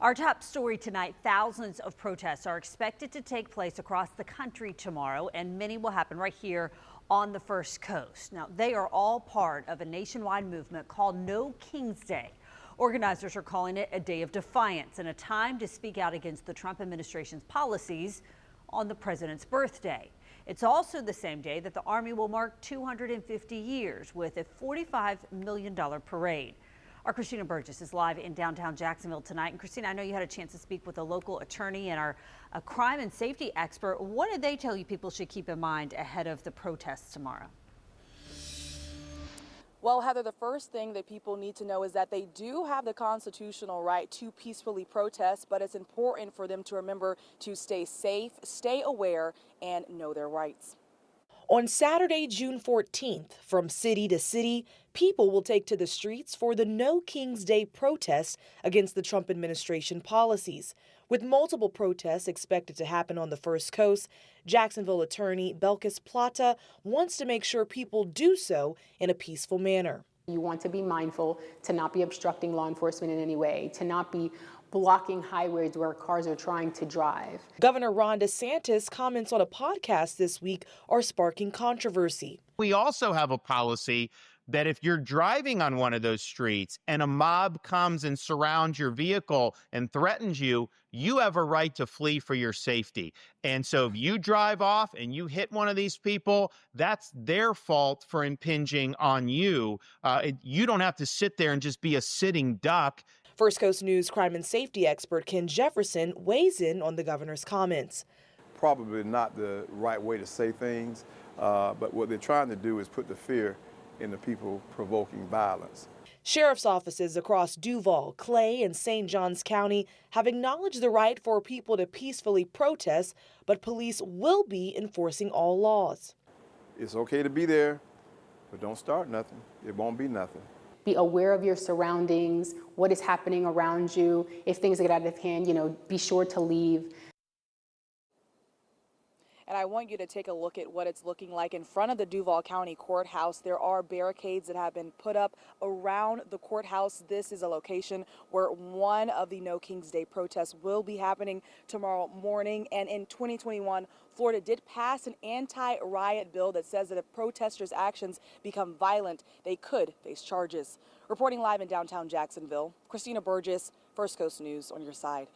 Our top story tonight, thousands of protests are expected to take place across the country tomorrow, and many will happen right here on the First Coast. Now, they are all part of a nationwide movement called No Kings Day. Organizers are calling it a day of defiance and a time to speak out against the Trump administration's policies on the president's birthday. It's also the same day that the Army will mark 250 years with a $45 million parade. Our Christina Burgess is live in downtown Jacksonville tonight. And Christina, I know you had a chance to speak with a local attorney and our crime and safety expert. What did they tell you people should keep in mind ahead of the protests tomorrow? Well, Heather, the first thing that people need to know is that they do have the constitutional right to peacefully protest, but it's important for them to remember to stay safe, stay aware, and know their rights. On Saturday, June 14th, from city to city, people will take to the streets for the No Kings Day protest against the Trump administration policies. With multiple protests expected to happen on the First Coast, Jacksonville attorney Belkis Plata wants to make sure people do so in a peaceful manner. You want to be mindful to not be obstructing law enforcement in any way, to not be blocking highways where cars are trying to drive. Governor Ron DeSantis' comments on a podcast this week are sparking controversy. We also have a policy that if you're driving on one of those streets and a mob comes and surrounds your vehicle and threatens you, you have a right to flee for your safety. And so if you drive off and you hit one of these people, that's their fault for impinging on you. You don't have to sit there and just be a sitting duck. First Coast News crime and safety expert Ken Jefferson weighs in on the governor's comments. Probably not the right way to say things, but what they're trying to do is put the fear in the people provoking violence. Sheriff's offices across Duval, Clay, and St. Johns County have acknowledged the right for people to peacefully protest, but police will be enforcing all laws. It's okay to be there, but don't start nothing. It won't be nothing. Be aware of your surroundings, what is happening around you. If things get out of hand, be sure to leave. And I want you to take a look at what it's looking like in front of the Duval County Courthouse. There are barricades that have been put up around the courthouse. This is a location where one of the No Kings Day protests will be happening tomorrow morning. And in 2021, Florida did pass an anti-riot bill that says that if protesters' actions become violent, they could face charges. Reporting live in downtown Jacksonville, Christina Burgess, First Coast News on your side.